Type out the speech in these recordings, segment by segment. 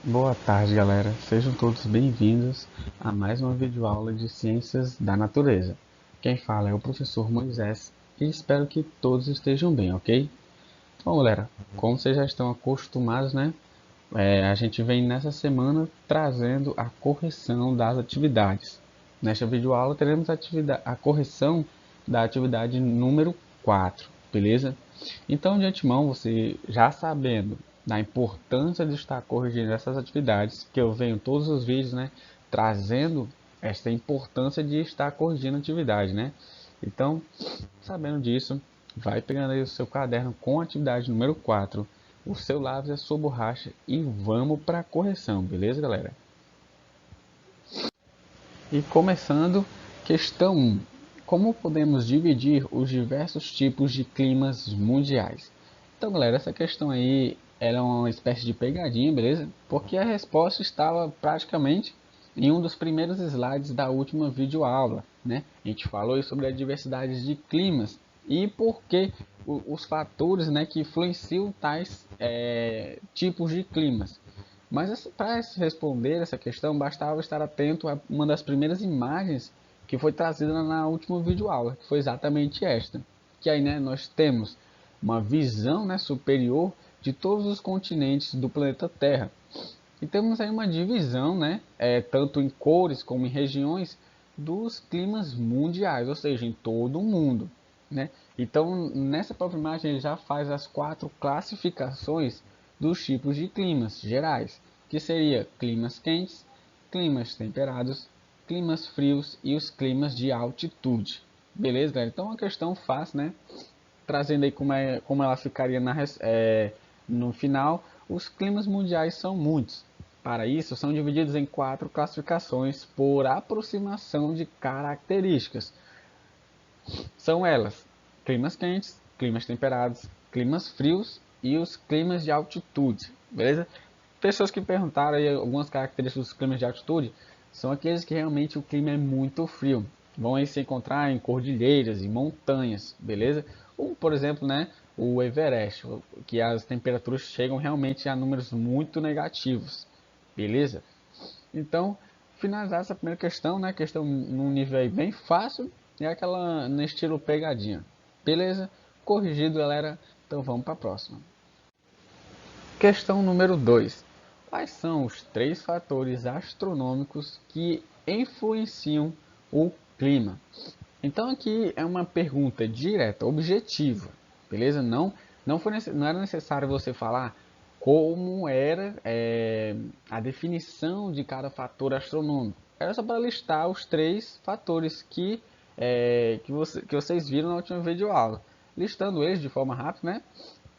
Boa tarde, galera. Sejam todos bem-vindos a mais uma videoaula de Ciências da Natureza. Quem fala é o professor Moisés e espero que todos estejam bem, ok? Bom, galera, como vocês já estão acostumados, né? A gente vem nessa semana trazendo a correção das atividades. Nesta videoaula teremos a correção da atividade número 4, beleza? Então, de antemão, você já sabendo da importância de estar corrigindo essas atividades, que eu venho todos os vídeos, né, trazendo esta importância de estar corrigindo a atividade, né? Então, sabendo disso, vai pegando aí o seu caderno com a atividade número 4, o seu lápis e a sua borracha e vamos para a correção, beleza, galera? E começando, questão 1. Como podemos dividir os diversos tipos de climas mundiais? Então, galera, essa questão aí ela é uma espécie de pegadinha, beleza? Porque a resposta estava praticamente em um dos primeiros slides da última videoaula, né? A gente falou sobre a diversidade de climas e por que os fatores, né, que influenciam tais tipos de climas. Mas para responder essa questão, bastava estar atento a uma das primeiras imagens que foi trazida na última videoaula, que foi exatamente esta. Que aí, né, nós temos uma visão, né, superior de todos os continentes do planeta Terra. E temos aí uma divisão, né, tanto em cores como em regiões, dos climas mundiais, ou seja, em todo o mundo. Né? Então, nessa própria imagem, ele já faz as 4 classificações dos tipos de climas gerais, que seria climas quentes, climas temperados, climas frios e os climas de altitude. Beleza, galera? Então, é uma questão fácil, né? Trazendo aí como ela ficaria no final, os climas mundiais são muitos. Para isso, são divididos em 4 classificações por aproximação de características. São elas: climas quentes, climas temperados, climas frios e os climas de altitude. Beleza? Pessoas que perguntaram aí algumas características dos climas de altitude são aqueles que realmente o clima é muito frio. Vão aí se encontrar em cordilheiras e montanhas, beleza? Ou, por exemplo, né, o Everest, que as temperaturas chegam realmente a números muito negativos, beleza? Então, finalizar essa primeira questão, né, questão num nível aí bem fácil e aquela no estilo pegadinha, beleza? Corrigido, galera. Então vamos para a próxima. Questão número 2. Quais são os 3 fatores astronômicos que influenciam o clima? Então aqui é uma pergunta direta, objetiva, beleza? Não era necessário você falar como era a definição de cada fator astronômico. Era só para listar os 3 fatores que vocês viram na última videoaula. Listando eles de forma rápida, né?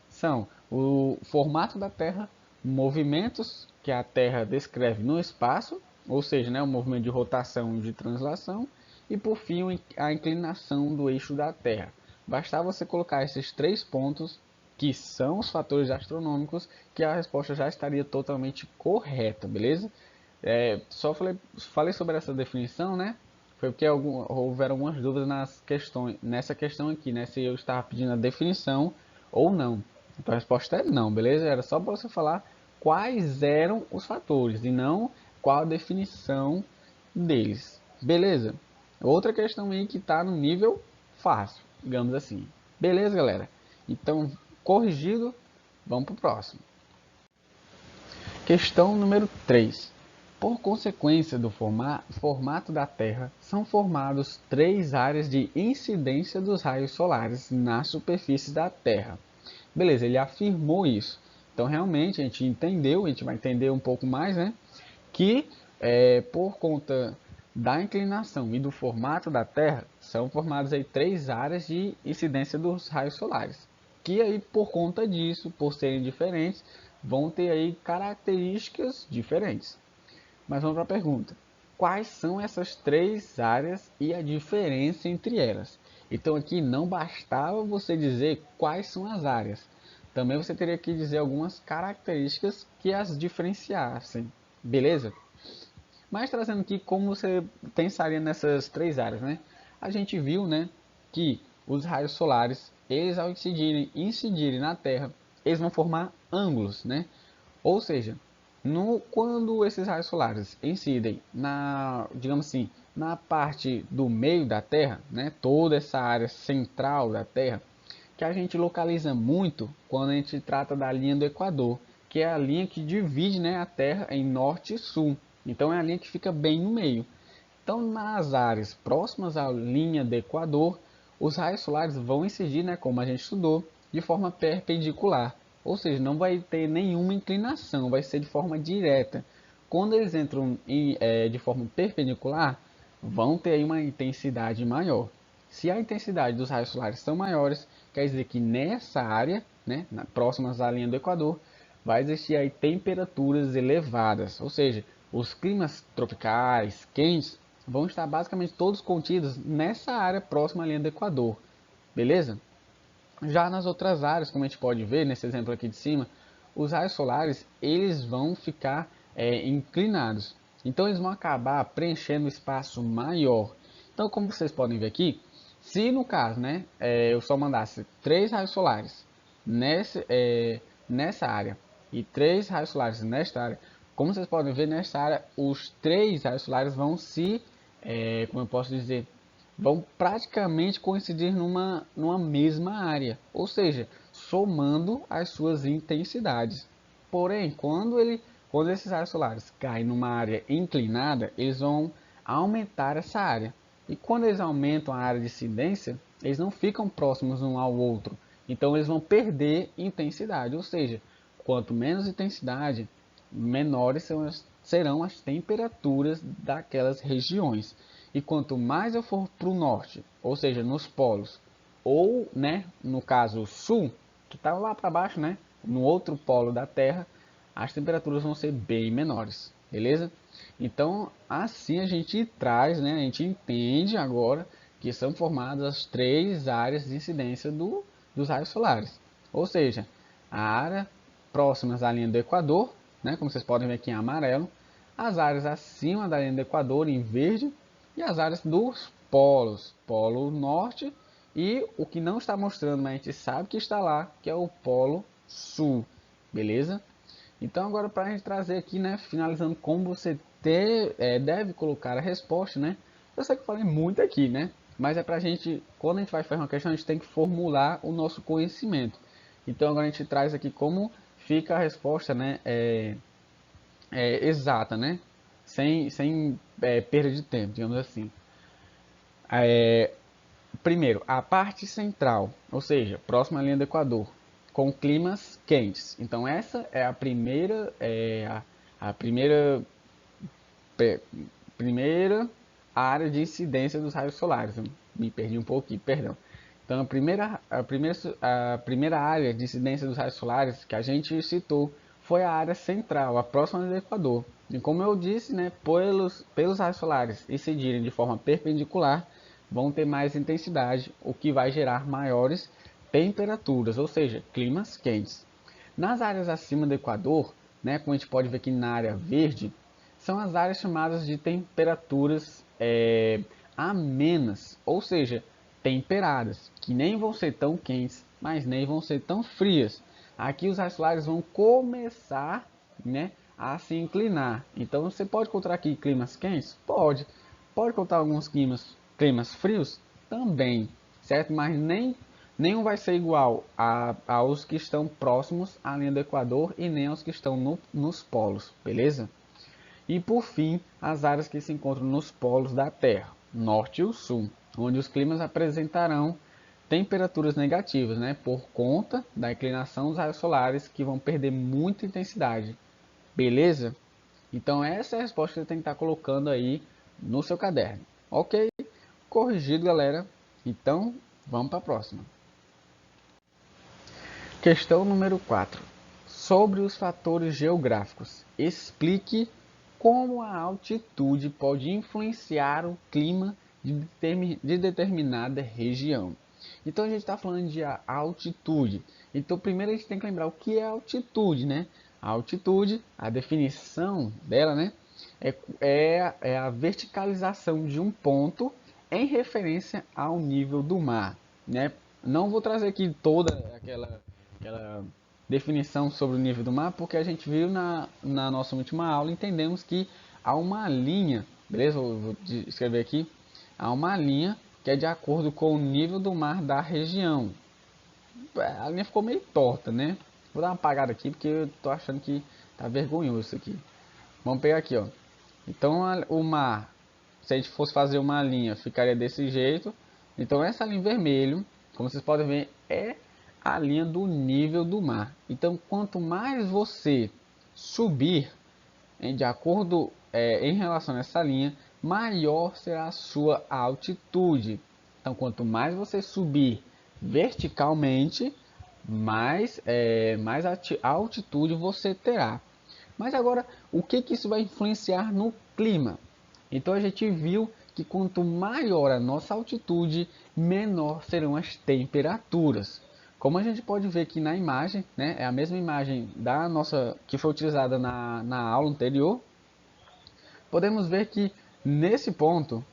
São o formato da Terra, movimentos que a Terra descreve no espaço, ou seja, né, o movimento de rotação e de translação, e por fim a inclinação do eixo da Terra. Bastava você colocar esses 3 pontos, que são os fatores astronômicos, que a resposta já estaria totalmente correta, beleza? Só falei sobre essa definição, né? Foi porque houveram algumas dúvidas nessa questão aqui, né? Se eu estava pedindo a definição ou não. Então a resposta é não, beleza? Era só para você falar quais eram os fatores e não qual a definição deles, beleza? Outra questão aí que está no nível fácil, digamos assim. Beleza, galera? Então, corrigido, vamos para o próximo. Questão número 3. Por consequência do formato da Terra, são formados 3 áreas de incidência dos raios solares na superfície da Terra. Beleza, ele afirmou isso. Então, realmente, a gente entendeu, a gente vai entender um pouco mais, né? Que por conta da inclinação e do formato da Terra, são formadas aí 3 áreas de incidência dos raios solares. Que aí, por conta disso, por serem diferentes, vão ter aí características diferentes. Mas vamos para a pergunta. Quais são essas 3 áreas e a diferença entre elas? Então aqui não bastava você dizer quais são as áreas. Também você teria que dizer algumas características que as diferenciassem. Beleza? Mas trazendo aqui como você pensaria nessas 3 áreas, né? A gente viu, né, que os raios solares, eles ao incidirem na Terra, eles vão formar ângulos, né? Ou seja, Quando esses raios solares incidem digamos assim, na parte do meio da Terra, né, toda essa área central da Terra, que a gente localiza muito quando a gente trata da linha do Equador, que é a linha que divide, né, a Terra em norte e sul. Então é a linha que fica bem no meio. Então, nas áreas próximas à linha do Equador, os raios solares vão incidir, né, como a gente estudou, de forma perpendicular. Ou seja, não vai ter nenhuma inclinação, vai ser de forma direta. Quando eles entram de forma perpendicular, vão ter aí uma intensidade maior. Se a intensidade dos raios solares são maiores, quer dizer que nessa área, né, próximas à linha do Equador, vai existir aí temperaturas elevadas. Ou seja, os climas tropicais, quentes, vão estar basicamente todos contidos nessa área próxima à linha do Equador, beleza? Já nas outras áreas, como a gente pode ver nesse exemplo aqui de cima, os raios solares eles vão ficar inclinados, então eles vão acabar preenchendo um espaço maior. Então, como vocês podem ver aqui, se no caso, né, eu só mandasse 3 raios solares nessa área e 3 raios solares nesta área, como vocês podem ver nessa área, os 3 raios solares vão como eu posso dizer, vão praticamente coincidir numa mesma área, ou seja, somando as suas intensidades. Porém, quando esses raios solares caem numa área inclinada, eles vão aumentar essa área. E quando eles aumentam a área de incidência, eles não ficam próximos um ao outro. Então eles vão perder intensidade, ou seja, quanto menos intensidade, menores serão as temperaturas daquelas regiões. E quanto mais eu for para o norte, ou seja, nos polos, ou, né, no caso sul, que está lá para baixo, né, no outro polo da Terra, as temperaturas vão ser bem menores, beleza? Então, assim a gente traz, né, a gente entende agora que são formadas as 3 áreas de incidência dos raios solares. Ou seja, a área próximas à linha do Equador, né, como vocês podem ver aqui em amarelo, as áreas acima da linha do Equador em verde e as áreas dos polos, polo norte e o que não está mostrando, mas a gente sabe que está lá, que é o polo sul, beleza? Então agora para a gente trazer aqui, né, finalizando como você deve colocar a resposta, né? Eu sei que eu falei muito aqui, né? Mas é para a gente, quando a gente vai fazer uma questão, a gente tem que formular o nosso conhecimento. Então agora a gente traz aqui como fica a resposta, né, exata, né? Sem perda de tempo, digamos assim. Primeiro, a parte central, ou seja, próxima à linha do Equador, com climas quentes. Então essa é a pe- primeira área de incidência dos raios solares. Eu me perdi um pouquinho, perdão. Então a primeira área de incidência dos raios solares que a gente citou foi a área central, a próxima do Equador. E como eu disse, né, pelos raios solares incidirem de forma perpendicular, vão ter mais intensidade, o que vai gerar maiores temperaturas, ou seja, climas quentes. Nas áreas acima do Equador, né, como a gente pode ver aqui na área verde, são as áreas chamadas de temperaturas amenas, ou seja, temperadas, que nem vão ser tão quentes, mas nem vão ser tão frias. Aqui os raios solares vão começar, né, a se inclinar. Então você pode encontrar aqui climas quentes? Pode. Pode encontrar alguns climas frios? Também, certo? Mas nenhum vai ser igual aos que estão próximos à linha do Equador e nem aos que estão nos polos, beleza? E por fim, as áreas que se encontram nos polos da Terra, norte e o sul, onde os climas apresentarão temperaturas negativas, né, por conta da inclinação dos raios solares que vão perder muita intensidade. Beleza? Então essa é a resposta que você tem que estar colocando aí no seu caderno. Ok? Corrigido, galera. Então, vamos para a próxima. Questão número 4. Sobre os fatores geográficos. Explique como a altitude pode influenciar o clima de determinada região. Então a gente está falando de altitude. Então primeiro a gente tem que lembrar o que é altitude, né? A altitude, a definição dela, né? É a verticalização de um ponto em referência ao nível do mar, né? Não vou trazer aqui toda aquela definição sobre o nível do mar, porque a gente viu na nossa última aula, entendemos que há uma linha, beleza? Vou escrever aqui. Há uma linha que é de acordo com o nível do mar da região. A linha ficou meio torta, né? Vou dar uma apagada aqui porque eu tô achando que tá vergonhoso isso aqui. Vamos pegar aqui, ó. Então o mar, se a gente fosse fazer uma linha, ficaria desse jeito. Então essa linha em vermelho, como vocês podem ver, é a linha do nível do mar. Então quanto mais você subir de acordo em relação a essa linha, maior será a sua altitude. Então quanto mais você subir verticalmente, mais altitude você terá. Mas agora, o que isso vai influenciar no clima? Então a gente viu que quanto maior a nossa altitude, menor serão as temperaturas. Como a gente pode ver aqui na imagem, né, é a mesma imagem da nossa que foi utilizada na aula anterior, podemos ver que nesse ponto,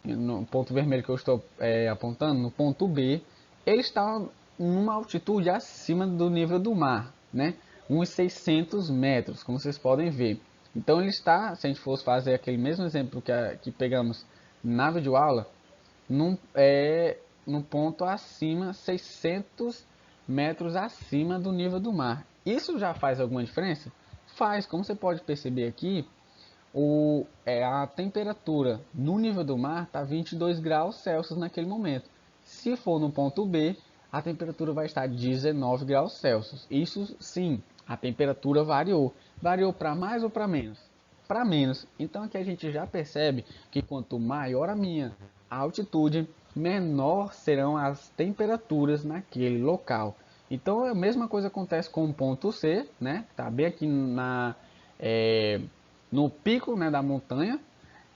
no ponto vermelho que eu estou apontando, no ponto B, ele está numa altitude acima do nível do mar, né? Uns 600 metros, como vocês podem ver. Então ele está, se a gente fosse fazer aquele mesmo exemplo que pegamos na videoaula, num ponto acima, 600 metros acima do nível do mar. Isso já faz alguma diferença? Faz, como você pode perceber aqui, a temperatura no nível do mar está 22 graus Celsius naquele momento. Se for no ponto B, a temperatura vai estar 19 graus Celsius. Isso sim, a temperatura variou. Variou para mais ou para menos? Para menos. Então aqui a gente já percebe que quanto maior a minha altitude, menor serão as temperaturas naquele local. Então a mesma coisa acontece com o ponto C, né? Tá bem aqui no pico, né, da montanha.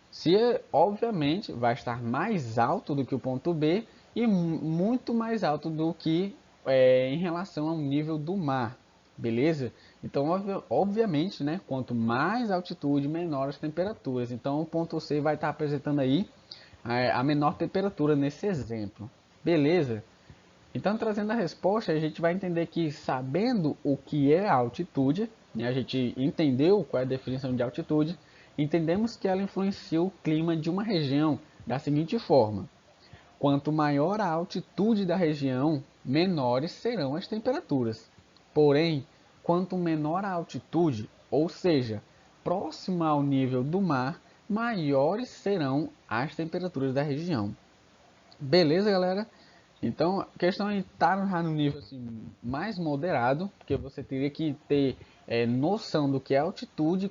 Se obviamente vai estar mais alto do que o ponto B e muito mais alto do que em relação ao nível do mar, beleza? Então obviamente, né, quanto mais altitude, menor as temperaturas. Então o ponto C vai estar apresentando aí a menor temperatura nesse exemplo, beleza? Então, trazendo a resposta, a gente vai entender que, sabendo o que é a altitude, né, a gente entendeu qual é a definição de altitude, entendemos que ela influencia o clima de uma região da seguinte forma: quanto maior a altitude da região, menores serão as temperaturas. Porém, quanto menor a altitude, ou seja, próxima ao nível do mar, maiores serão as temperaturas da região. Beleza, galera? Então, a questão é estar no nível assim, mais moderado, porque você teria que ter noção do que é altitude,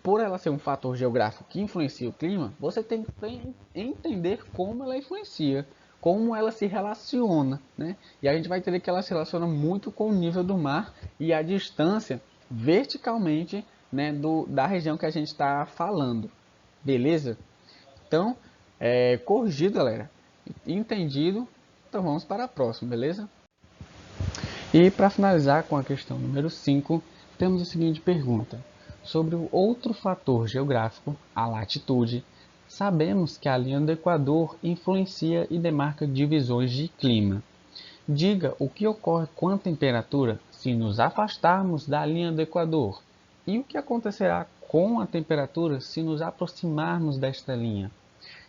por ela ser um fator geográfico que influencia o clima, você tem que entender como ela influencia, como ela se relaciona, né? E a gente vai entender que ela se relaciona muito com o nível do mar e a distância verticalmente, né, da região que a gente está falando, beleza? Então, corrigido, galera. Entendido? Então vamos para a próxima, beleza? E para finalizar com a questão número 5, temos a seguinte pergunta. Sobre o outro fator geográfico, a latitude, sabemos que a linha do Equador influencia e demarca divisões de clima. Diga o que ocorre com a temperatura se nos afastarmos da linha do Equador e o que acontecerá com a temperatura se nos aproximarmos desta linha.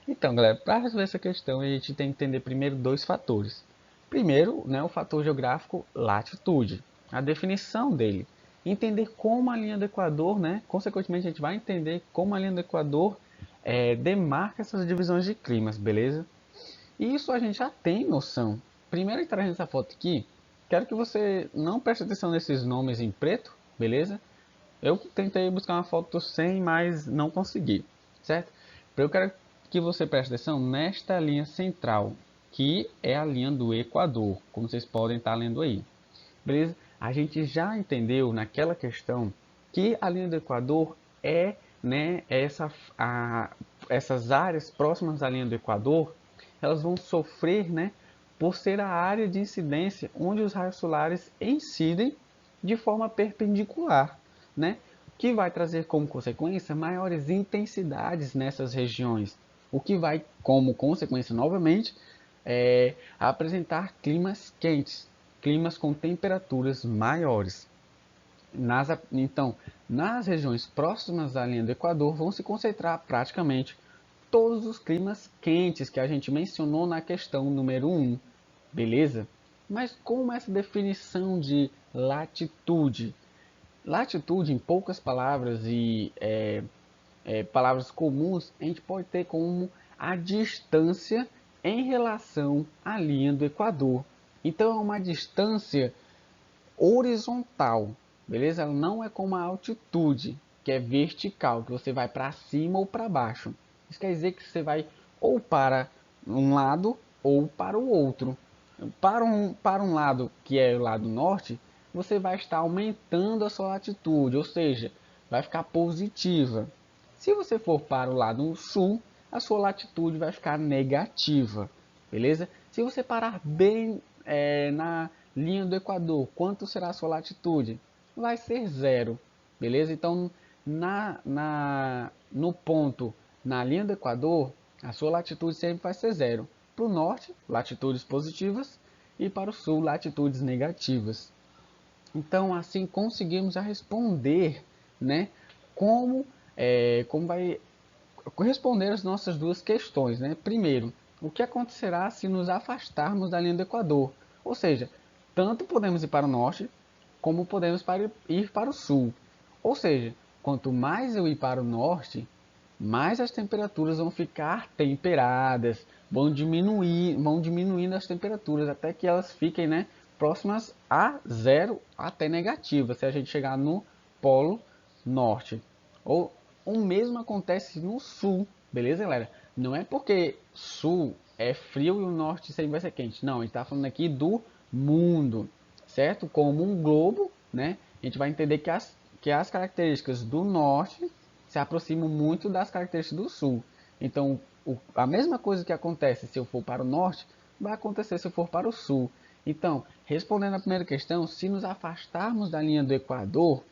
Então, galera, para resolver essa questão, a gente tem que entender primeiro dois fatores. Primeiro, né, o fator geográfico latitude, a definição dele. Entender como a linha do Equador, né, consequentemente a gente vai entender como a linha do Equador demarca essas divisões de climas, beleza? E isso a gente já tem noção. Primeiro, trazendo essa foto aqui, quero que você não preste atenção nesses nomes em preto, beleza? Eu tentei buscar uma foto sem, mas não consegui, certo? Eu quero que você preste atenção nesta linha central, que é a linha do Equador, como vocês podem estar lendo aí. Beleza? A gente já entendeu naquela questão que a linha do Equador né, essas áreas próximas à linha do Equador, elas vão sofrer, né, por ser a área de incidência onde os raios solares incidem de forma perpendicular, né? Que vai trazer como consequência maiores intensidades nessas regiões, o que vai como consequência novamente apresentar climas quentes. climas com temperaturas maiores. Então, nas regiões próximas à linha do Equador vão se concentrar praticamente todos os climas quentes que a gente mencionou na questão número 1, beleza? Mas como essa definição de latitude? Latitude, em poucas palavras e palavras comuns, a gente pode ter como a distância em relação à linha do Equador. Então é uma distância horizontal, beleza? Ela não é como a altitude, que é vertical, que você vai para cima ou para baixo. Isso quer dizer que você vai ou para um lado ou para o outro. Para um lado, que é o lado norte, você vai estar aumentando a sua latitude, ou seja, vai ficar positiva. Se você for para o lado sul, a sua latitude vai ficar negativa, beleza? Se você parar bem na linha do Equador, quanto será a sua latitude? Vai ser zero, beleza? Então, no ponto, na linha do Equador, a sua latitude sempre vai ser zero. Para o norte, latitudes positivas, e para o sul, latitudes negativas. Então, assim conseguimos já responder, né, como vai corresponder as nossas duas questões, né? Primeiro, o que acontecerá se nos afastarmos da linha do Equador? Ou seja, tanto podemos ir para o norte, como podemos ir para o sul. Ou seja, quanto mais eu ir para o norte, mais as temperaturas vão ficar temperadas, vão diminuindo as temperaturas até que elas fiquem, né, próximas a zero, até negativa, se a gente chegar no polo norte. Ou o mesmo acontece no sul, beleza, galera? Não é porque sul é frio e o norte sempre vai ser quente. Não, a gente está falando aqui do mundo, certo? Como um globo, né? A gente vai entender que as características do norte se aproximam muito das características do sul. Então, a mesma coisa que acontece se eu for para o norte, vai acontecer se eu for para o sul. Então, respondendo à primeira questão, se nos afastarmos da linha do Equador,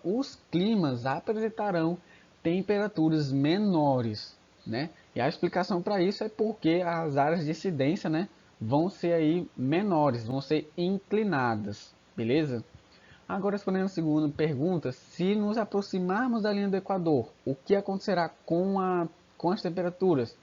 os climas apresentarão temperaturas menores, né? E a explicação para isso é porque as áreas de incidência, né, vão ser aí menores, vão ser inclinadas, beleza? Agora, respondendo a segunda pergunta, se nos aproximarmos da linha do Equador, o que acontecerá com as temperaturas?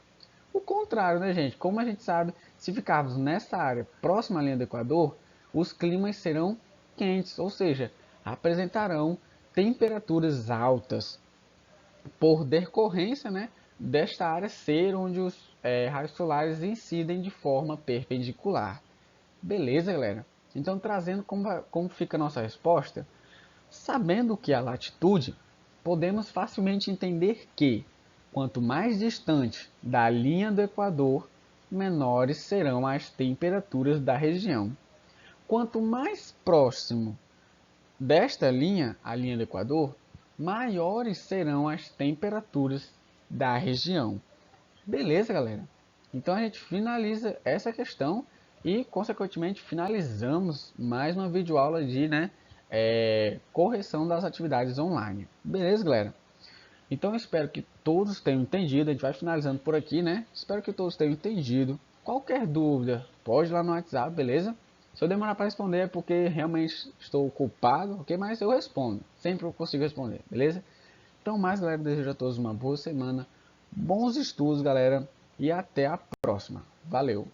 O contrário, né, gente? Como a gente sabe, se ficarmos nessa área próxima à linha do Equador, os climas serão quentes, ou seja, apresentarão temperaturas altas, por decorrência, né, desta área ser onde os raios solares incidem de forma perpendicular. Beleza, galera? Então, trazendo como fica a nossa resposta, sabendo o que é a latitude, podemos facilmente entender que, quanto mais distante da linha do Equador, menores serão as temperaturas da região. Quanto mais próximo desta linha, a linha do Equador, maiores serão as temperaturas da região. Beleza, galera? Então a gente finaliza essa questão e, consequentemente, finalizamos mais uma videoaula de correção das atividades online. Beleza, galera? Então eu espero que todos tenham entendido. A gente vai finalizando por aqui, né? Espero que todos tenham entendido. Qualquer dúvida, pode ir lá no WhatsApp, beleza? Se eu demorar para responder é porque realmente estou ocupado, ok? Mas eu respondo. Sempre eu consigo responder, beleza? Então, mais, galera, desejo a todos uma boa semana. Bons estudos, galera. E até a próxima. Valeu!